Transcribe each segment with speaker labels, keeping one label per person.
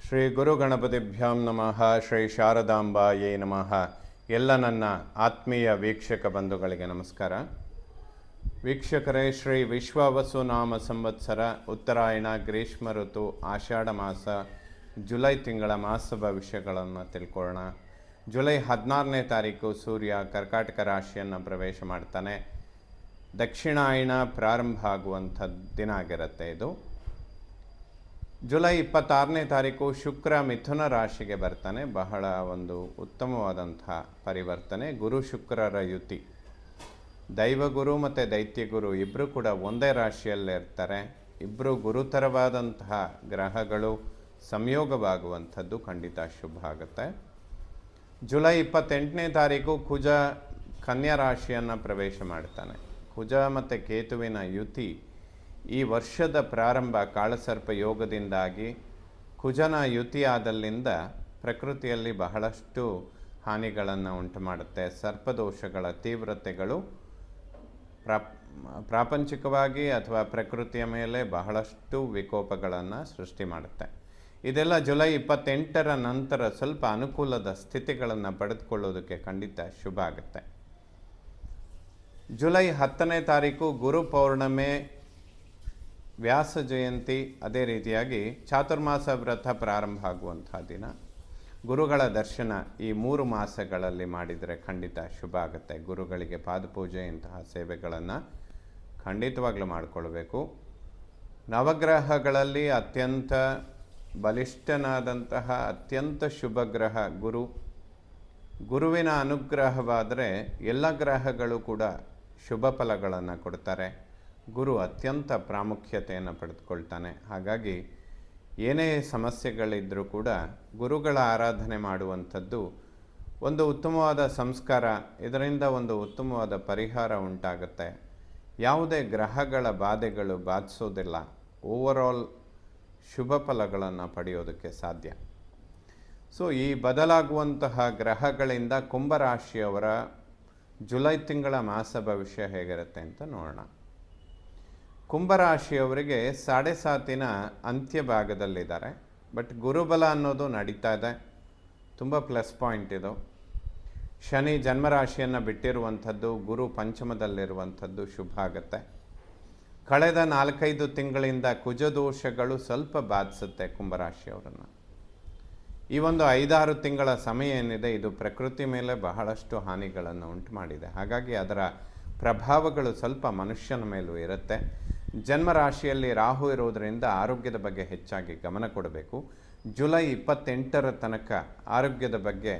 Speaker 1: ಶ್ರೀ ಗುರು ಗಣಪತಿಭ್ಯಾಂ ನಮಃ. ಶ್ರೀ ಶಾರದಾಂಬಾಯೇ ನಮಃ. ಎಲ್ಲ ನನ್ನ ಆತ್ಮೀಯ ವೀಕ್ಷಕ ಬಂಧುಗಳಿಗೆ ನಮಸ್ಕಾರ. ವೀಕ್ಷಕರೇ, ಶ್ರೀ ವಿಶ್ವಾವಸು ನಾಮ ಸಂವತ್ಸರ ಉತ್ತರಾಯಣ ಗ್ರೀಷ್ಮ ಋತು ಆಷಾಢ ಮಾಸ ಜುಲೈ ತಿಂಗಳ ಮಾಸ ಭವಿಷ್ಯಗಳನ್ನು ತಿಳ್ಕೊಳ್ಳೋಣ. ಜುಲೈ 16ನೇ ತಾರೀಕು ಸೂರ್ಯ ಕರ್ಕಾಟಕ ರಾಶಿಯನ್ನು ಪ್ರವೇಶ ಮಾಡ್ತಾನೆ. ದಕ್ಷಿಣಾಯಣ ಪ್ರಾರಂಭ ಆಗುವಂಥ ದಿನ ಆಗಿರುತ್ತೆ ಇದು. ಜುಲೈ 26ನೇ ತಾರೀಕು ಶುಕ್ರ ಮಿಥುನ ರಾಶಿಗೆ ಬರ್ತಾನೆ. ಬಹಳ ಒಂದು ಉತ್ತಮವಾದಂಥ ಪರಿವರ್ತನೆ. ಗುರು ಶುಕ್ರರ ಯುತಿ. ದೈವಗುರು ಮತ್ತು ದೈತ್ಯಗುರು ಇಬ್ಬರು ಕೂಡ ಒಂದೇ ರಾಶಿಯಲ್ಲೇ ಇರ್ತಾರೆ. ಇಬ್ಬರು ಗುರುತರವಾದಂತಹ ಗ್ರಹಗಳು ಸಂಯೋಗವಾಗುವಂಥದ್ದು ಖಂಡಿತ ಶುಭ ಆಗುತ್ತೆ. ಜುಲೈ 28ನೇ ತಾರೀಕು ಕುಜ ಕನ್ಯಾ ರಾಶಿಯನ್ನು ಪ್ರವೇಶ ಮಾಡ್ತಾನೆ. ಕುಜ ಮತ್ತು ಕೇತುವಿನ ಯುತಿ ಈ ವರ್ಷದ ಪ್ರಾರಂಭ ಕಾಳಸರ್ಪ ಯೋಗದಿಂದಾಗಿ ಕುಜನ ಯುತಿಯಾದಲ್ಲಿಂದ ಪ್ರಕೃತಿಯಲ್ಲಿ ಬಹಳಷ್ಟು ಹಾನಿಗಳನ್ನು ಉಂಟು ಮಾಡುತ್ತೆ. ಸರ್ಪದೋಷಗಳ ತೀವ್ರತೆಗಳು ಪ್ರಾಪಂಚಿಕವಾಗಿ ಅಥವಾ ಪ್ರಕೃತಿಯ ಮೇಲೆ ಬಹಳಷ್ಟು ವಿಕೋಪಗಳನ್ನು ಸೃಷ್ಟಿ ಮಾಡುತ್ತೆ. ಇದೆಲ್ಲ ಜುಲೈ 28ರ ನಂತರ ಸ್ವಲ್ಪ ಅನುಕೂಲದ ಸ್ಥಿತಿಗಳನ್ನು ಪಡೆದುಕೊಳ್ಳೋದಕ್ಕೆ ಖಂಡಿತ ಶುಭ ಆಗುತ್ತೆ. ಜುಲೈ 10ನೇ ತಾರೀಕು ಗುರು ಪೌರ್ಣಮೆ, ವ್ಯಾಸ ಜಯಂತಿ, ಅದೇ ರೀತಿಯಾಗಿ ಚಾತುರ್ಮಾಸ ವ್ರತ ಪ್ರಾರಂಭ ಆಗುವಂಥ ದಿನ. ಗುರುಗಳ ದರ್ಶನ ಈ 3 ಮಾಸಗಳಲ್ಲಿ ಮಾಡಿದರೆ ಖಂಡಿತ ಶುಭ ಆಗುತ್ತೆ. ಗುರುಗಳಿಗೆ ಪಾದಪೂಜೆ ಇಂತಹ ಸೇವೆಗಳನ್ನು ಖಂಡಿತವಾಗ್ಲೂ ಮಾಡಿಕೊಳ್ಬೇಕು. ನವಗ್ರಹಗಳಲ್ಲಿ ಅತ್ಯಂತ ಬಲಿಷ್ಠನಾದಂತಹ ಅತ್ಯಂತ ಶುಭ ಗ್ರಹ ಗುರು. ಗುರುವಿನ ಅನುಗ್ರಹವಾದರೆ ಎಲ್ಲ ಗ್ರಹಗಳು ಕೂಡ ಶುಭ ಫಲಗಳನ್ನು ಕೊಡ್ತಾರೆ. ಗುರು ಅತ್ಯಂತ ಪ್ರಾಮುಖ್ಯತೆಯನ್ನು ಪಡೆದುಕೊಳ್ತಾನೆ. ಹಾಗಾಗಿ ಏನೇ ಸಮಸ್ಯೆಗಳಿದ್ದರೂ ಕೂಡ ಗುರುಗಳ ಆರಾಧನೆ ಮಾಡುವಂಥದ್ದು ಒಂದು ಉತ್ತಮವಾದ ಸಂಸ್ಕಾರ. ಇದರಿಂದ ಒಂದು ಉತ್ತಮವಾದ ಪರಿಹಾರ ಉಂಟಾಗುತ್ತೆ. ಯಾವುದೇ ಗ್ರಹಗಳ ಬಾಧೆಗಳು ಬಾಧಿಸೋದಿಲ್ಲ. ಓವರಾಲ್ ಶುಭ ಫಲಗಳನ್ನು ಪಡೆಯೋದಕ್ಕೆ ಸಾಧ್ಯ. ಸೊ ಈ ಬದಲಾಗುವಂತಹ ಗ್ರಹಗಳಿಂದ ಕುಂಭರಾಶಿಯವರ ಜುಲೈ ತಿಂಗಳ ಮಾಸ ಭವಿಷ್ಯ ಹೇಗಿರುತ್ತೆ ಅಂತ ನೋಡೋಣ. ಕುಂಭರಾಶಿಯವರಿಗೆ 7.5 ಅಂತ್ಯ ಭಾಗದಲ್ಲಿದ್ದಾರೆ. ಬಟ್ ಗುರುಬಲ ಅನ್ನೋದು ನಡೀತಾ ಇದೆ. ತುಂಬ ಪ್ಲಸ್ ಪಾಯಿಂಟ್ ಇದು. ಶನಿ ಜನ್ಮರಾಶಿಯನ್ನು ಬಿಟ್ಟಿರುವಂಥದ್ದು, ಗುರು ಪಂಚಮದಲ್ಲಿರುವಂಥದ್ದು ಶುಭ ಆಗುತ್ತೆ. ಕಳೆದ 4-5 ತಿಂಗಳಿಂದ ಕುಜದೋಷಗಳು ಸ್ವಲ್ಪ ಬಾಧಿಸುತ್ತೆ ಕುಂಭರಾಶಿಯವರನ್ನು. ಈ ಒಂದು 5-6 ತಿಂಗಳ ಸಮಯ ಏನಿದೆ ಇದು ಪ್ರಕೃತಿ ಮೇಲೆ ಬಹಳಷ್ಟು ಹಾನಿಗಳನ್ನು ಉಂಟು ಮಾಡಿದೆ. ಹಾಗಾಗಿ ಅದರ ಪ್ರಭಾವಗಳು ಸ್ವಲ್ಪ ಮನುಷ್ಯನ ಮೇಲೂ ಇರುತ್ತೆ. ಜನ್ಮರಾಶಿಯಲ್ಲಿ ರಾಹು ಇರೋದರಿಂದ ಆರೋಗ್ಯದ ಬಗ್ಗೆ ಹೆಚ್ಚಾಗಿ ಗಮನ ಕೊಡಬೇಕು. ಜುಲೈ 28ರ ತನಕ ಆರೋಗ್ಯದ ಬಗ್ಗೆ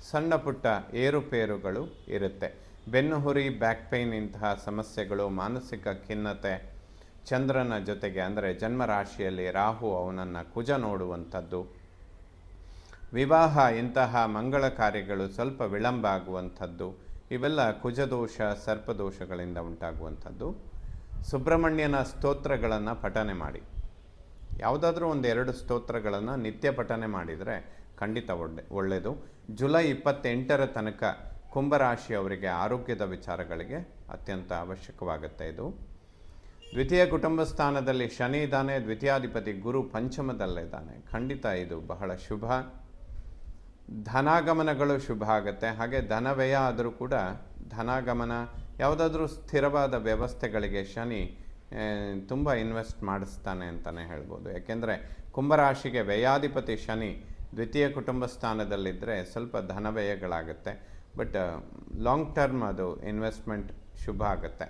Speaker 1: ಸಣ್ಣ ಪುಟ್ಟ ಏರುಪೇರುಗಳು ಇರುತ್ತೆ. ಬೆನ್ನುಹುರಿ, ಬ್ಯಾಕ್ ಪೇಯ್ನ್ ಇಂತಹ ಸಮಸ್ಯೆಗಳು, ಮಾನಸಿಕ ಖಿನ್ನತೆ, ಚಂದ್ರನ ಜೊತೆಗೆ ಅಂದರೆ ಜನ್ಮರಾಶಿಯಲ್ಲಿ ರಾಹು ಅವನನ್ನು ಕುಜ ನೋಡುವಂಥದ್ದು, ವಿವಾಹ ಇಂತಹ ಮಂಗಳ ಕಾರ್ಯಗಳು ಸ್ವಲ್ಪ ವಿಳಂಬ ಆಗುವಂಥದ್ದು, ಇವೆಲ್ಲ ಕುಜದೋಷ ಸರ್ಪದೋಷಗಳಿಂದ ಉಂಟಾಗುವಂಥದ್ದು. ಸುಬ್ರಹ್ಮಣ್ಯನ ಸ್ತೋತ್ರಗಳನ್ನು ಪಠನೆ ಮಾಡಿ. ಯಾವುದಾದ್ರೂ 1-2 ಸ್ತೋತ್ರಗಳನ್ನು ನಿತ್ಯ ಪಠನೆ ಮಾಡಿದರೆ ಖಂಡಿತ ಒಳ್ಳೆಯದು. ಜುಲೈ 28ರ ತನಕ ಕುಂಭರಾಶಿಯವರಿಗೆ ಆರೋಗ್ಯದ ವಿಚಾರಗಳಿಗೆ ಅತ್ಯಂತ ಅವಶ್ಯಕವಾಗುತ್ತೆ ಇದು. ದ್ವಿತೀಯ ಕುಟುಂಬ ಸ್ಥಾನದಲ್ಲಿ ಶನಿ ಇದ್ದಾನೆ. ದ್ವಿತೀಯಾಧಿಪತಿ ಗುರು ಪಂಚಮದಲ್ಲಿದ್ದಾನೆ. ಖಂಡಿತ ಇದು ಬಹಳ ಶುಭ. ಧನಾಗಮನಗಳು ಶುಭ ಆಗುತ್ತೆ. ಹಾಗೆ ಧನವ್ಯಯ ಆದರೂ ಕೂಡ ಧನಾಗಮನ, ಯಾವುದಾದ್ರೂ ಸ್ಥಿರವಾದ ವ್ಯವಸ್ಥೆಗಳಿಗೆ ಶನಿ ತುಂಬ ಇನ್ವೆಸ್ಟ್ ಮಾಡಿಸ್ತಾನೆ ಅಂತಲೇ ಹೇಳ್ಬೋದು. ಯಾಕೆಂದರೆ ಕುಂಭರಾಶಿಗೆ ವ್ಯಯಾಧಿಪತಿ ಶನಿ ದ್ವಿತೀಯ ಕುಟುಂಬ ಸ್ಥಾನದಲ್ಲಿದ್ದರೆ ಸ್ವಲ್ಪ ಧನವ್ಯಯಗಳಾಗುತ್ತೆ. ಬಟ್ ಲಾಂಗ್ ಟರ್ಮ್ ಅದು ಇನ್ವೆಸ್ಟ್ಮೆಂಟ್ ಶುಭ ಆಗುತ್ತೆ.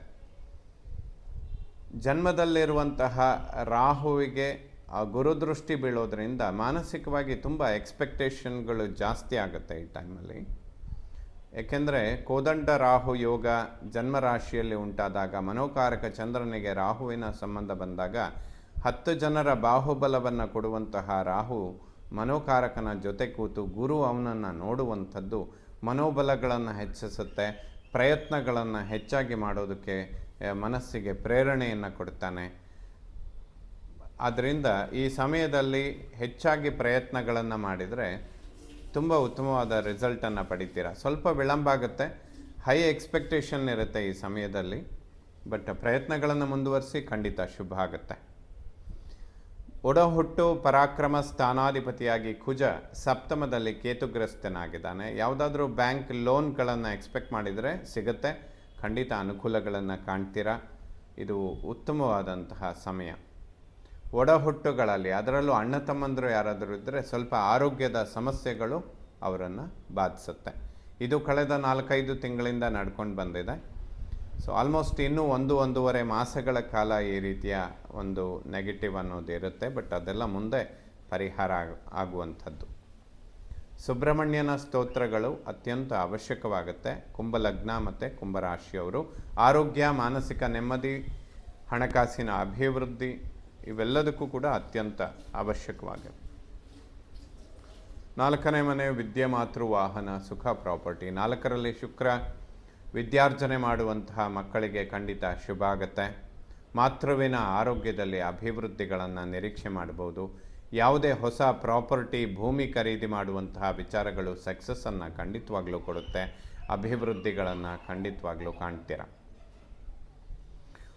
Speaker 1: ಜನ್ಮದಲ್ಲಿರುವಂತಹ ರಾಹುವಿಗೆ ಗುರುದೃಷ್ಟಿ ಬೀಳೋದ್ರಿಂದ ಮಾನಸಿಕವಾಗಿ ತುಂಬ ಎಕ್ಸ್ಪೆಕ್ಟೇಷನ್ಗಳು ಜಾಸ್ತಿ ಆಗುತ್ತೆ ಈ ಟೈಮಲ್ಲಿ. ಏಕೆಂದರೆ ಕೋದಂಡ ರಾಹು ಯೋಗ ಜನ್ಮರಾಶಿಯಲ್ಲಿ ಉಂಟಾದಾಗ, ಮನೋಕಾರಕ ಚಂದ್ರನಿಗೆ ರಾಹುವಿನ ಸಂಬಂಧ ಬಂದಾಗ 10 ಜನರ ಬಾಹುಬಲವನ್ನು ಕೊಡುವಂತಹ ರಾಹು ಮನೋಕಾರಕನ ಜೊತೆ ಕೂತು ಗುರು ಅವನನ್ನು ನೋಡುವಂಥದ್ದು ಮನೋಬಲಗಳನ್ನು ಹೆಚ್ಚಿಸುತ್ತೆ. ಪ್ರಯತ್ನಗಳನ್ನು ಹೆಚ್ಚಾಗಿ ಮಾಡೋದಕ್ಕೆ ಮನಸ್ಸಿಗೆ ಪ್ರೇರಣೆಯನ್ನು ಕೊಡ್ತಾನೆ. ಆದ್ದರಿಂದ ಈ ಸಮಯದಲ್ಲಿ ಹೆಚ್ಚಾಗಿ ಪ್ರಯತ್ನಗಳನ್ನು ಮಾಡಿದರೆ ತುಂಬ ಉತ್ತಮವಾದ ರಿಸಲ್ಟನ್ನು ಪಡಿತೀರ. ಸ್ವಲ್ಪ ವಿಳಂಬ ಆಗುತ್ತೆ, ಹೈ ಎಕ್ಸ್ಪೆಕ್ಟೇಷನ್ ಇರುತ್ತೆ ಈ ಸಮಯದಲ್ಲಿ. ಬಟ್ ಪ್ರಯತ್ನಗಳನ್ನು ಮುಂದುವರಿಸಿ ಖಂಡಿತ ಶುಭ ಆಗುತ್ತೆ. ಒಡಹುಟ್ಟು ಪರಾಕ್ರಮ ಸ್ಥಾನಾಧಿಪತಿಯಾಗಿ ಕುಜ ಸಪ್ತಮದಲ್ಲಿ ಕೇತುಗ್ರಸ್ತನಾಗಿದ್ದಾನೆ. ಯಾವುದಾದ್ರೂ ಬ್ಯಾಂಕ್ ಲೋನ್ಗಳನ್ನು ಎಕ್ಸ್ಪೆಕ್ಟ್ ಮಾಡಿದರೆ ಸಿಗುತ್ತೆ, ಖಂಡಿತ ಅನುಕೂಲಗಳನ್ನು ಕಾಣ್ತೀರಾ. ಇದು ಉತ್ತಮವಾದಂತಹ ಸಮಯ. ಒಡಹುಟ್ಟುಗಳಲ್ಲಿ ಅದರಲ್ಲೂ ಅಣ್ಣ ತಮ್ಮಂದರು ಯಾರಾದರೂ ಇದ್ದರೆ ಸ್ವಲ್ಪ ಆರೋಗ್ಯದ ಸಮಸ್ಯೆಗಳು ಅವರನ್ನು ಬಾಧಿಸುತ್ತೆ. ಇದು ಕಳೆದ 4-5 ತಿಂಗಳಿಂದ ನಡ್ಕೊಂಡು ಬಂದಿದೆ. ಸೊ ಆಲ್ಮೋಸ್ಟ್ ಇನ್ನೂ 1-1.5 ಮಾಸಗಳ ಕಾಲ ಈ ರೀತಿಯ ಒಂದು ನೆಗೆಟಿವ್ ಅನ್ನೋದು ಇರುತ್ತೆ. ಬಟ್ ಅದೆಲ್ಲ ಮುಂದೆ ಪರಿಹಾರ ಆಗುವಂಥದ್ದು. ಸುಬ್ರಹ್ಮಣ್ಯನ ಸ್ತೋತ್ರಗಳು ಅತ್ಯಂತ ಅವಶ್ಯಕವಾಗುತ್ತೆ. ಕುಂಭಲಗ್ನ ಮತ್ತು ಕುಂಭರಾಶಿಯವರು ಆರೋಗ್ಯ, ಮಾನಸಿಕ ನೆಮ್ಮದಿ, ಹಣಕಾಸಿನ ಅಭಿವೃದ್ಧಿ ಇವೆಲ್ಲದಕ್ಕೂ ಕೂಡ ಅತ್ಯಂತ ಅವಶ್ಯಕವಾಗಿದೆ. 4ನೇ ಮನೆ ವಿದ್ಯೆ, ಮಾತೃ, ವಾಹನ, ಸುಖ, ಪ್ರಾಪರ್ಟಿ. 4ರಲ್ಲಿ ಶುಕ್ರ ವಿದ್ಯಾರ್ಜನೆ ಮಾಡುವಂತಹ ಮಕ್ಕಳಿಗೆ ಖಂಡಿತ ಶುಭ ಆಗುತ್ತೆ. ಮಾತೃವಿನ ಆರೋಗ್ಯದಲ್ಲಿ ಅಭಿವೃದ್ಧಿಗಳನ್ನು ನಿರೀಕ್ಷೆ ಮಾಡ್ಬೋದು. ಯಾವುದೇ ಹೊಸ ಪ್ರಾಪರ್ಟಿ, ಭೂಮಿ ಖರೀದಿ ಮಾಡುವಂತಹ ವಿಚಾರಗಳು ಸಕ್ಸಸ್ಸನ್ನು ಖಂಡಿತವಾಗ್ಲೂ ಕೊಡುತ್ತೆ. ಅಭಿವೃದ್ಧಿಗಳನ್ನು ಖಂಡಿತವಾಗ್ಲೂ ಕಾಣ್ತೀರ.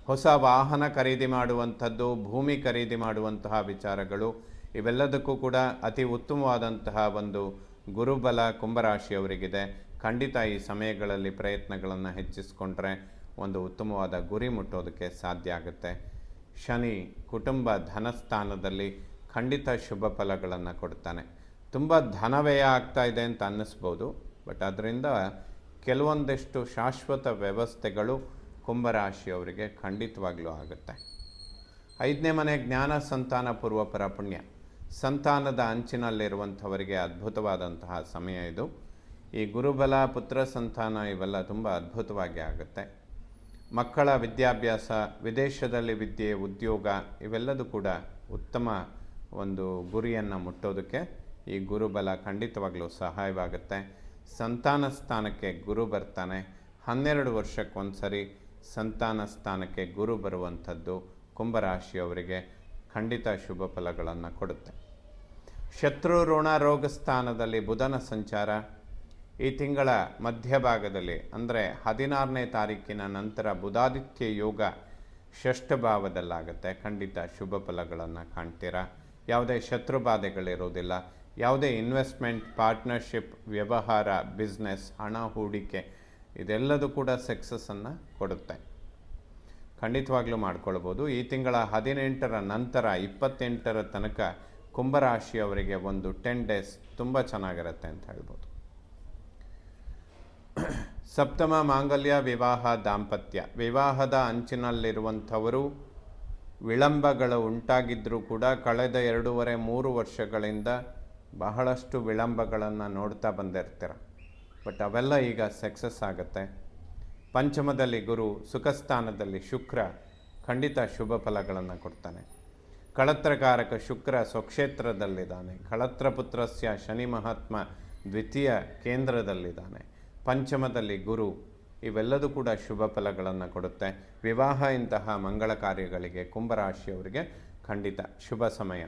Speaker 1: ಹೊಸ ವಾಹನ ಖರೀದಿ ಮಾಡುವಂಥದ್ದು, ಭೂಮಿ ಖರೀದಿ ಮಾಡುವಂತಹ ವಿಚಾರಗಳು ಇವೆಲ್ಲದಕ್ಕೂ ಕೂಡ ಅತಿ ಉತ್ತಮವಾದಂತಹ ಒಂದು ಗುರುಬಲ ಕುಂಭರಾಶಿಯವರಿಗಿದೆ. ಖಂಡಿತ ಈ ಸಮಯಗಳಲ್ಲಿ ಪ್ರಯತ್ನಗಳನ್ನು ಹೆಚ್ಚಿಸ್ಕೊಂಡ್ರೆ ಒಂದು ಉತ್ತಮವಾದ ಗುರಿ ಮುಟ್ಟೋದಕ್ಕೆ ಸಾಧ್ಯ ಆಗುತ್ತೆ. ಶನಿ ಕುಟುಂಬ ಧನಸ್ಥಾನದಲ್ಲಿ ಖಂಡಿತ ಶುಭ ಫಲಗಳನ್ನು ಕೊಡ್ತಾನೆ. ತುಂಬ ಧನವ್ಯಯ ಆಗ್ತಾ ಇದೆ ಅಂತ ಅನ್ನಿಸ್ಬೋದು, ಬಟ್ ಅದರಿಂದ ಕೆಲವೊಂದಿಷ್ಟು ಶಾಶ್ವತ ವ್ಯವಸ್ಥೆಗಳು ಕುಂಭರಾಶಿಯವರಿಗೆ ಖಂಡಿತವಾಗ್ಲೂ ಆಗುತ್ತೆ. 5ನೇ ಮನೆ ಜ್ಞಾನ, ಸಂತಾನ, ಪೂರ್ವಪರ ಪುಣ್ಯ. ಸಂತಾನದ ಅಂಚಿನಲ್ಲಿರುವಂಥವರಿಗೆ ಅದ್ಭುತವಾದಂತಹ ಸಮಯ ಇದು. ಈ ಗುರುಬಲ, ಪುತ್ರ ಸಂತಾನ ಇವೆಲ್ಲ ತುಂಬ ಅದ್ಭುತವಾಗಿ ಆಗುತ್ತೆ. ಮಕ್ಕಳ ವಿದ್ಯಾಭ್ಯಾಸ, ವಿದೇಶದಲ್ಲಿ ವಿದ್ಯೆ, ಉದ್ಯೋಗ ಇವೆಲ್ಲದೂ ಕೂಡ ಉತ್ತಮ ಒಂದು ಗುರಿಯನ್ನು ಮುಟ್ಟೋದಕ್ಕೆ ಈ ಗುರುಬಲ ಖಂಡಿತವಾಗಲೂ ಸಹಾಯವಾಗುತ್ತೆ. ಸಂತಾನ ಸ್ಥಾನಕ್ಕೆ ಗುರು ಬರ್ತಾನೆ. 12 ವರ್ಷಕ್ಕೊಂದ್ಸರಿ ಸಂತಾನ ಸ್ಥಾನಕ್ಕೆ ಗುರು ಬರುವಂಥದ್ದು ಕುಂಭರಾಶಿಯವರಿಗೆ ಖಂಡಿತ ಶುಭ ಫಲಗಳನ್ನು ಕೊಡುತ್ತೆ. ಶತ್ರು ಋಣ ರೋಗ ಸ್ಥಾನದಲ್ಲಿ ಬುಧನ ಸಂಚಾರ ಈ ತಿಂಗಳ ಮಧ್ಯಭಾಗದಲ್ಲಿ ಅಂದರೆ 16ನೇ ತಾರೀಕಿನ ನಂತರ ಬುಧಾದಿತ್ಯ ಯೋಗ ಷಷ್ಠ ಭಾವದಲ್ಲಾಗುತ್ತೆ. ಖಂಡಿತ ಶುಭ ಫಲಗಳನ್ನು ಕಾಣ್ತೀರಾ. ಯಾವುದೇ ಶತ್ರು ಬಾಧೆಗಳಿರೋದಿಲ್ಲ. ಯಾವುದೇ ಇನ್ವೆಸ್ಟ್ಮೆಂಟ್, ಪಾರ್ಟ್ನರ್ಶಿಪ್, ವ್ಯವಹಾರ, ಬಿಸ್ನೆಸ್, ಹಣ ಹೂಡಿಕೆ ಇದೆಲ್ಲದೂ ಕೂಡ ಸಕ್ಸಸ್ಸನ್ನು ಕೊಡುತ್ತೆ. ಖಂಡಿತವಾಗ್ಲೂ ಮಾಡ್ಕೊಳ್ಬೋದು. ಈ ತಿಂಗಳ 18ರ ನಂತರ 28ರ ತನಕ ಕುಂಭರಾಶಿಯವರಿಗೆ ಒಂದು 10 ಡೇಸ್ ತುಂಬ ಚೆನ್ನಾಗಿರುತ್ತೆ ಅಂತ ಹೇಳ್ಬೋದು. ಸಪ್ತಮ ಮಾಂಗಲ್ಯ, ವಿವಾಹ, ದಾಂಪತ್ಯ. ವಿವಾಹದ ಅಂಚಿನಲ್ಲಿರುವಂಥವರು ವಿಳಂಬಗಳು ಉಂಟಾಗಿದ್ದರೂ ಕೂಡ ಕಳೆದ 2.5-3 ವರ್ಷಗಳಿಂದ ಬಹಳಷ್ಟು ವಿಳಂಬಗಳನ್ನು ನೋಡ್ತಾ ಬಂದಿರ್ತೀರ. ಬಟ್ ಅವೆಲ್ಲ ಈಗ ಸಕ್ಸಸ್ ಆಗುತ್ತೆ. ಪಂಚಮದಲ್ಲಿ ಗುರು, ಸುಖಸ್ಥಾನದಲ್ಲಿ ಶುಕ್ರ ಖಂಡಿತ ಶುಭ ಫಲಗಳನ್ನು ಕೊಡ್ತಾನೆ. ಕಳತ್ರಕಾರಕ ಶುಕ್ರ ಸ್ವಕ್ಷೇತ್ರದಲ್ಲಿದ್ದಾನೆ. ಕಳತ್ರ ಪುತ್ರಸ್ಯ ಶನಿ ಮಹಾತ್ಮ ದ್ವಿತೀಯ ಕೇಂದ್ರದಲ್ಲಿದ್ದಾನೆ. ಪಂಚಮದಲ್ಲಿ ಗುರು ಇವೆಲ್ಲದೂ ಕೂಡ ಶುಭ ಫಲಗಳನ್ನು ಕೊಡುತ್ತೆ. ವಿವಾಹ ಇಂತಹ ಮಂಗಳ ಕಾರ್ಯಗಳಿಗೆ ಕುಂಭರಾಶಿಯವರಿಗೆ ಖಂಡಿತ ಶುಭ ಸಮಯ.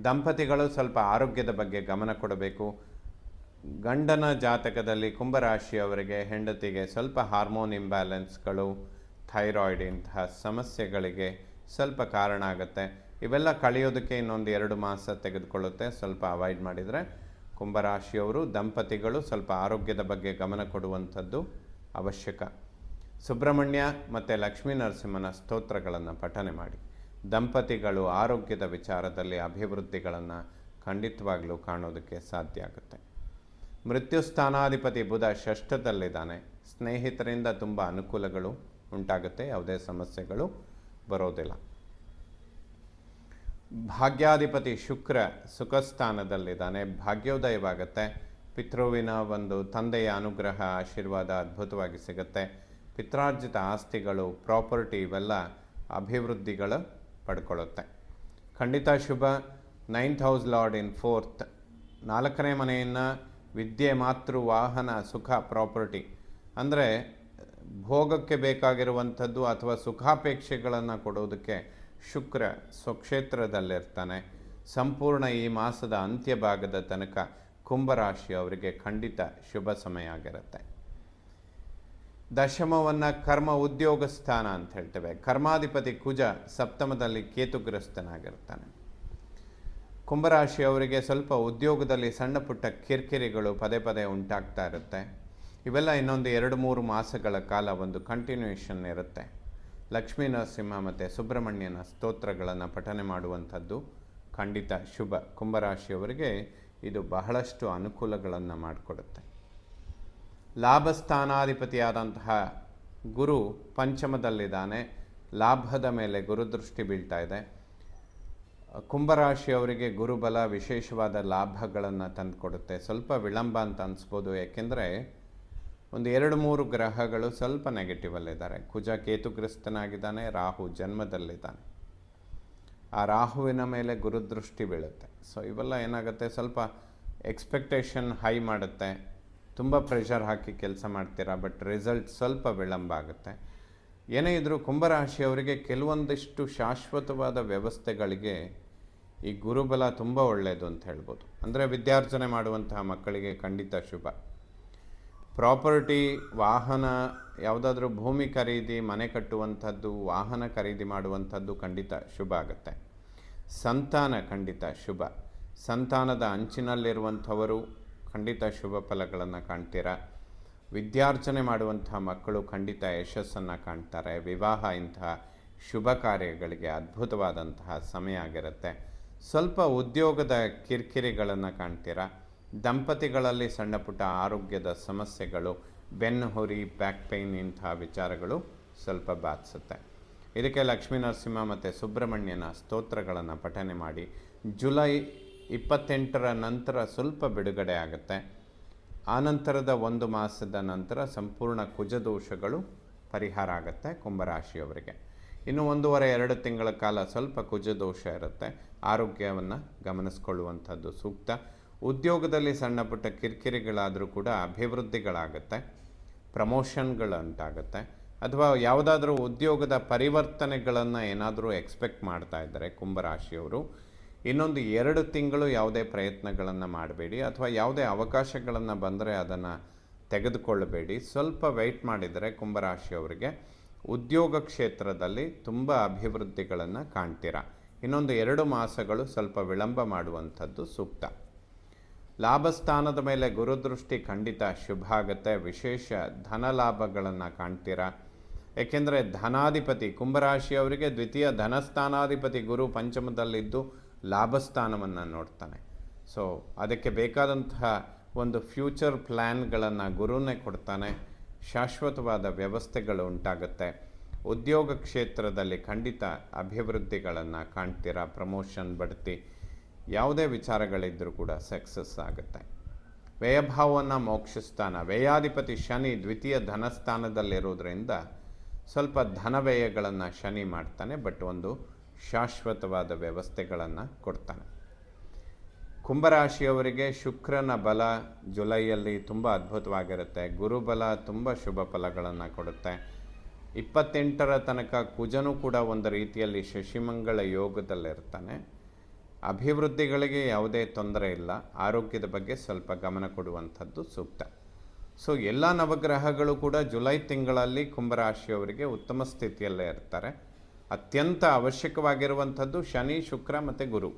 Speaker 1: ದಂಪತಿಗಳು ಸ್ವಲ್ಪ ಆರೋಗ್ಯದ ಬಗ್ಗೆ ಗಮನ ಕೊಡಬೇಕು. ಗಂಡನ ಜಾತಕದಲ್ಲಿ ಕುಂಭರಾಶಿಯವರಿಗೆ ಹೆಂಡತಿಗೆ ಸ್ವಲ್ಪ ಹಾರ್ಮೋನ್ ಇಂಬ್ಯಾಲೆನ್ಸ್ಗಳು, ಥೈರಾಯ್ಡ್ ಇಂತಹ ಸಮಸ್ಯೆಗಳಿಗೆ ಸ್ವಲ್ಪ ಕಾರಣ ಆಗುತ್ತೆ. ಇವೆಲ್ಲ ಕಳೆಯೋದಕ್ಕೆ ಇನ್ನೊಂದು 2 ಮಾಸ ತೆಗೆದುಕೊಳ್ಳುತ್ತೆ. ಸ್ವಲ್ಪ ಅವಾಯ್ಡ್ ಮಾಡಿದರೆ ಕುಂಭರಾಶಿಯವರು, ದಂಪತಿಗಳು ಸ್ವಲ್ಪ ಆರೋಗ್ಯದ ಬಗ್ಗೆ ಗಮನ ಕೊಡುವಂಥದ್ದು ಅವಶ್ಯಕ. ಸುಬ್ರಹ್ಮಣ್ಯ ಮತ್ತು ಲಕ್ಷ್ಮೀ ನರಸಿಂಹನ ಸ್ತೋತ್ರಗಳನ್ನು ಪಠನೆ ಮಾಡಿ. ದಂಪತಿಗಳು ಆರೋಗ್ಯದ ವಿಚಾರದಲ್ಲಿ ಅಭಿವೃದ್ಧಿಗಳನ್ನು ಖಂಡಿತವಾಗಲೂ ಕಾಣೋದಕ್ಕೆ ಸಾಧ್ಯ ಆಗುತ್ತೆ. ಮೃತ್ಯು ಸ್ಥಾನಾಧಿಪತಿ ಬುಧ ಷಷ್ಠದಲ್ಲಿದ್ದಾನೆ. ಸ್ನೇಹಿತರಿಂದ ತುಂಬ ಅನುಕೂಲಗಳು ಉಂಟಾಗುತ್ತೆ. ಯಾವುದೇ ಸಮಸ್ಯೆಗಳು ಬರೋದಿಲ್ಲ. ಭಾಗ್ಯಾಧಿಪತಿ ಶುಕ್ರ ಸುಖಸ್ಥಾನದಲ್ಲಿದ್ದಾನೆ. ಭಾಗ್ಯೋದಯವಾಗುತ್ತೆ. ಪಿತೃವಿನ ಒಂದು ತಂದೆಯ ಅನುಗ್ರಹ, ಆಶೀರ್ವಾದ ಅದ್ಭುತವಾಗಿ ಸಿಗುತ್ತೆ. ಪಿತ್ರಾರ್ಜಿತ ಆಸ್ತಿಗಳು, ಪ್ರಾಪರ್ಟಿ ಇವೆಲ್ಲ ಅಭಿವೃದ್ಧಿಗಳು ಪಡ್ಕೊಳ್ಳುತ್ತೆ. ಖಂಡಿತ ಶುಭ. 9th ಹೌಸ್ ಲಾರ್ಡ್ ಇನ್ 4th, 4ನೇ ಮನೆಯನ್ನು ವಿದ್ಯೆ, ಮಾತೃ, ವಾಹನ, ಸುಖ, ಪ್ರಾಪರ್ಟಿ ಅಂದರೆ ಭೋಗಕ್ಕೆ ಬೇಕಾಗಿರುವಂಥದ್ದು ಅಥವಾ ಸುಖಾಪೇಕ್ಷೆಗಳನ್ನು ಕೊಡೋದಕ್ಕೆ ಶುಕ್ರ ಸ್ವಕ್ಷೇತ್ರದಲ್ಲಿರ್ತಾನೆ. ಸಂಪೂರ್ಣ ಈ ಮಾಸದ ಅಂತ್ಯಭಾಗದ ತನಕ ಕುಂಭರಾಶಿಯವರಿಗೆ ಖಂಡಿತ ಶುಭ ಸಮಯ ಆಗಿರುತ್ತೆ. ದಶಮವನ್ನು ಕರ್ಮ ಉದ್ಯೋಗ ಸ್ಥಾನ ಅಂತ ಹೇಳ್ತೇವೆ. ಕರ್ಮಾಧಿಪತಿ ಕುಜ ಸಪ್ತಮದಲ್ಲಿ ಕೇತುಗ್ರಸ್ತನಾಗಿರ್ತಾನೆ. ಕುಂಭರಾಶಿಯವರಿಗೆ ಸ್ವಲ್ಪ ಉದ್ಯೋಗದಲ್ಲಿ ಸಣ್ಣ ಪುಟ್ಟ ಕಿರಿಕಿರಿಗಳು ಪದೇ ಪದೇ ಉಂಟಾಗ್ತಾ ಇರುತ್ತೆ. ಇವೆಲ್ಲ ಇನ್ನೊಂದು 2-3 ಮಾಸಗಳ ಕಾಲ ಒಂದು ಕಂಟಿನ್ಯೂಯೇಷನ್ ಇರುತ್ತೆ. ಲಕ್ಷ್ಮೀ ನರಸಿಂಹ ಮತ್ತು ಸುಬ್ರಹ್ಮಣ್ಯನ ಸ್ತೋತ್ರಗಳನ್ನು ಪಠನೆ ಮಾಡುವಂಥದ್ದು ಖಂಡಿತ ಶುಭ. ಕುಂಭರಾಶಿಯವರಿಗೆ ಇದು ಬಹಳಷ್ಟು ಅನುಕೂಲಗಳನ್ನು ಮಾಡಿಕೊಡುತ್ತೆ. ಲಾಭಸ್ಥಾನಾಧಿಪತಿಯಾದಂತಹ ಗುರು ಪಂಚಮದಲ್ಲಿದ್ದಾನೆ. ಲಾಭದ ಮೇಲೆ ಗುರುದೃಷ್ಟಿ ಬೀಳ್ತಾ ಇದೆ. ಕುಂಭರಾಶಿಯವರಿಗೆ ಗುರುಬಲ ವಿಶೇಷವಾದ ಲಾಭಗಳನ್ನು ತಂದುಕೊಡುತ್ತೆ. ಸ್ವಲ್ಪ ವಿಳಂಬ ಅಂತ ಅನಿಸ್ಬೋದು, ಯಾಕೆಂದರೆ ಒಂದು 2-3 ಗ್ರಹಗಳು ಸ್ವಲ್ಪ ನೆಗೆಟಿವಲ್ಲಿದ್ದಾರೆ. ಕುಜ ಕೇತುಗ್ರಸ್ತನಾಗಿದ್ದಾನೆ, ರಾಹು ಜನ್ಮದಲ್ಲಿದ್ದಾನೆ. ಆ ರಾಹುವಿನ ಮೇಲೆ ಗುರುದೃಷ್ಟಿ ಬೀಳುತ್ತೆ. ಸೊ ಇವೆಲ್ಲ ಏನಾಗುತ್ತೆ, ಸ್ವಲ್ಪ ಎಕ್ಸ್ಪೆಕ್ಟೇಷನ್ ಹೈ ಮಾಡುತ್ತೆ. ತುಂಬ ಪ್ರೆಷರ್ ಹಾಕಿ ಕೆಲಸ ಮಾಡ್ತೀರಾ, ಬಟ್ ರಿಸಲ್ಟ್ ಸ್ವಲ್ಪ ವಿಳಂಬ ಆಗುತ್ತೆ. ಏನೇ ಇದ್ದರೂ ಕುಂಭರಾಶಿಯವರಿಗೆ ಕೆಲವೊಂದಿಷ್ಟು ಶಾಶ್ವತವಾದ ವ್ಯವಸ್ಥೆಗಳಿಗೆ ಈ ಗುರುಬಲ ತುಂಬ ಒಳ್ಳೆಯದು ಅಂತ ಹೇಳ್ಬೋದು. ಅಂದರೆ ವಿದ್ಯಾರ್ಜನೆ ಮಾಡುವಂತಹ ಮಕ್ಕಳಿಗೆ ಖಂಡಿತ ಶುಭ. ಪ್ರಾಪರ್ಟಿ, ವಾಹನ, ಯಾವುದಾದ್ರೂ ಭೂಮಿ ಖರೀದಿ, ಮನೆ ಕಟ್ಟುವಂಥದ್ದು, ವಾಹನ ಖರೀದಿ ಮಾಡುವಂಥದ್ದು ಖಂಡಿತ ಶುಭ ಆಗುತ್ತೆ. ಸಂತಾನ ಖಂಡಿತ ಶುಭ. ಸಂತಾನದ ಅಂಚಿನಲ್ಲಿರುವಂಥವರು ಖಂಡಿತ ಶುಭ ಫಲಗಳನ್ನು ಕಾಣ್ತೀರಾ. ವಿದ್ಯಾರ್ಜನೆ ಮಾಡುವಂಥ ಮಕ್ಕಳು ಖಂಡಿತ ಯಶಸ್ಸನ್ನು ಕಾಣ್ತಾರೆ. ವಿವಾಹ ಇಂತಹ ಶುಭ ಕಾರ್ಯಗಳಿಗೆ ಅದ್ಭುತವಾದಂತಹ ಸಮಯ ಆಗಿರುತ್ತೆ. ಸ್ವಲ್ಪ ಉದ್ಯೋಗದ ಕಿರಿಕಿರಿಗಳನ್ನು ಕಾಣ್ತೀರಾ. ದಂಪತಿಗಳಲ್ಲಿ ಸಣ್ಣ ಪುಟ್ಟ ಆರೋಗ್ಯದ ಸಮಸ್ಯೆಗಳು, ಬೆನ್ನು ಹುರಿ, ಬ್ಯಾಕ್ ಪೇಯ್ನ್ ಇಂತಹ ವಿಚಾರಗಳು ಸ್ವಲ್ಪ ಬಾಧಿಸುತ್ತೆ. ಇದಕ್ಕೆ ಲಕ್ಷ್ಮೀ ನರಸಿಂಹ ಮತ್ತು ಸುಬ್ರಹ್ಮಣ್ಯನ ಸ್ತೋತ್ರಗಳನ್ನು ಪಠನೆ ಮಾಡಿ. ಜುಲೈ 28ರ ನಂತರ ಸ್ವಲ್ಪ ಬಿಡುಗಡೆ ಆಗುತ್ತೆ. ಆನಂತರದ 1 ಮಾಸದ ನಂತರ ಸಂಪೂರ್ಣ ಕುಜದೋಷಗಳು ಪರಿಹಾರ ಆಗುತ್ತೆ ಕುಂಭರಾಶಿಯವರಿಗೆ. ಇನ್ನು 1.5-2 ತಿಂಗಳ ಕಾಲ ಸ್ವಲ್ಪ ಕುಜದೋಷ ಇರುತ್ತೆ. ಆರೋಗ್ಯವನ್ನು ಗಮನಿಸ್ಕೊಳ್ಳುವಂಥದ್ದು ಸೂಕ್ತ. ಉದ್ಯೋಗದಲ್ಲಿ ಸಣ್ಣ ಪುಟ್ಟ ಕಿರಿಕಿರಿಗಳಾದರೂ ಕೂಡ ಅಭಿವೃದ್ಧಿಗಳಾಗುತ್ತೆ, ಪ್ರಮೋಷನ್ಗಳುಂಟಾಗುತ್ತೆ. ಅಥವಾ ಯಾವುದಾದ್ರೂ ಉದ್ಯೋಗದ ಪರಿವರ್ತನೆಗಳನ್ನು ಏನಾದರೂ ಎಕ್ಸ್ಪೆಕ್ಟ್ ಮಾಡ್ತಾ ಇದ್ದಾರೆ ಕುಂಭರಾಶಿಯವರು, ಇನ್ನೊಂದು 2 ತಿಂಗಳು ಯಾವುದೇ ಪ್ರಯತ್ನಗಳನ್ನು ಮಾಡಬೇಡಿ. ಅಥವಾ ಯಾವುದೇ ಅವಕಾಶಗಳನ್ನು ಬಂದರೆ ಅದನ್ನು ತೆಗೆದುಕೊಳ್ಳಬೇಡಿ. ಸ್ವಲ್ಪ ವೆಯ್ಟ್ ಮಾಡಿದರೆ ಕುಂಭರಾಶಿಯವರಿಗೆ ಉದ್ಯೋಗ ಕ್ಷೇತ್ರದಲ್ಲಿ ತುಂಬ ಅಭಿವೃದ್ಧಿಗಳನ್ನು ಕಾಣ್ತೀರಾ. ಇನ್ನೊಂದು 2 ಮಾಸಗಳು ಸ್ವಲ್ಪ ವಿಳಂಬ ಮಾಡುವಂಥದ್ದು ಸೂಕ್ತ. ಲಾಭಸ್ಥಾನದ ಮೇಲೆ ಗುರುದೃಷ್ಟಿ ಖಂಡಿತ ಶುಭ ಆಗುತ್ತೆ. ವಿಶೇಷ ಧನ ಲಾಭಗಳನ್ನು ಕಾಣ್ತೀರಾ. ಏಕೆಂದರೆ ಧನಾಧಿಪತಿ ಕುಂಭರಾಶಿಯವರಿಗೆ ದ್ವಿತೀಯ ಧನಸ್ಥಾನಾಧಿಪತಿ ಗುರು ಪಂಚಮದಲ್ಲಿದ್ದು ಲಾಭಸ್ಥಾನವನ್ನು ನೋಡ್ತಾನೆ. ಸೊ ಅದಕ್ಕೆ ಬೇಕಾದಂತಹ ಒಂದು ಫ್ಯೂಚರ್ ಪ್ಲ್ಯಾನ್ಗಳನ್ನು ಗುರುನೇ ಕೊಡ್ತಾನೆ. ಶಾಶ್ವತವಾದ ವ್ಯವಸ್ಥೆಗಳು ಉಂಟಾಗುತ್ತೆ. ಉದ್ಯೋಗ ಕ್ಷೇತ್ರದಲ್ಲಿ ಖಂಡಿತ ಅಭಿವೃದ್ಧಿಗಳನ್ನು ಕಾಣ್ತೀರಾ. ಪ್ರಮೋಷನ್, ಬಡ್ತಿ, ಯಾವುದೇ ವಿಚಾರಗಳಿದ್ದರೂ ಕೂಡ ಸಕ್ಸಸ್ ಆಗುತ್ತೆ. ವ್ಯಯಭಾವವನ್ನು ಮೋಕ್ಷಸ್ಥಾನ, ವ್ಯಯಾಧಿಪತಿ ಶನಿ ದ್ವಿತೀಯ ಧನಸ್ಥಾನದಲ್ಲಿರೋದ್ರಿಂದ ಸ್ವಲ್ಪ ಧನ ವ್ಯಯಗಳನ್ನು ಶನಿ ಮಾಡ್ತಾನೆ, ಬಟ್ ಒಂದು ಶಾಶ್ವತವಾದ ವ್ಯವಸ್ಥೆಗಳನ್ನು ಕೊಡ್ತಾನೆ. ಕುಂಭರಾಶಿಯವರಿಗೆ ಶುಕ್ರನ ಬಲ ಜುಲೈಯಲ್ಲಿ ತುಂಬ ಅದ್ಭುತವಾಗಿರುತ್ತೆ. ಗುರುಬಲ ತುಂಬ ಶುಭ ಫಲಗಳನ್ನು ಕೊಡುತ್ತೆ. 28ರ ತನಕ ಕುಜನೂ ಕೂಡ ಒಂದು ರೀತಿಯಲ್ಲಿ ಶಶಿಮಂಗಳ ಯೋಗದಲ್ಲಿರ್ತಾನೆ. ಅಭಿವೃದ್ಧಿಗಳಿಗೆ ಯಾವುದೇ ತೊಂದರೆ ಇಲ್ಲ. ಆರೋಗ್ಯದ ಬಗ್ಗೆ ಸ್ವಲ್ಪ ಗಮನ ಕೊಡುವಂಥದ್ದು ಸೂಕ್ತ. ಸೊ ಎಲ್ಲ ನವಗ್ರಹಗಳು ಕೂಡ ಜುಲೈ ತಿಂಗಳಲ್ಲಿ ಕುಂಭರಾಶಿಯವರಿಗೆ ಉತ್ತಮ ಸ್ಥಿತಿಯಲ್ಲೇ ಇರ್ತಾರೆ. ಅತ್ಯಂತ ಅವಶ್ಯಕವಾಗಿರುವಂಥದ್ದು ಶನಿ, ಶುಕ್ರ ಮತ್ತು ಗುರು.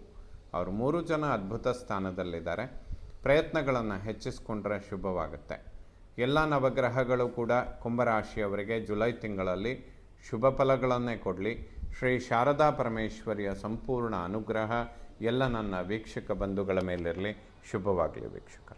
Speaker 1: ಅವರು 3 ಜನ ಅದ್ಭುತ ಸ್ಥಾನದಲ್ಲಿದ್ದಾರೆ. ಪ್ರಯತ್ನಗಳನ್ನು ಹೆಚ್ಚಿಸ್ಕೊಂಡ್ರೆ ಶುಭವಾಗುತ್ತೆ. ಎಲ್ಲ ನವಗ್ರಹಗಳು ಕೂಡ ಕುಂಭರಾಶಿಯವರಿಗೆ ಜುಲೈ ತಿಂಗಳಲ್ಲಿ ಶುಭ ಫಲಗಳನ್ನೇ ಕೊಡಲಿ. ಶ್ರೀ ಶಾರದಾ ಪರಮೇಶ್ವರಿಯ ಸಂಪೂರ್ಣ ಅನುಗ್ರಹ ಎಲ್ಲ ನನ್ನ ವೀಕ್ಷಕ ಬಂಧುಗಳ ಮೇಲಿರಲಿ. ಶುಭವಾಗಲಿ ವೀಕ್ಷಕರ.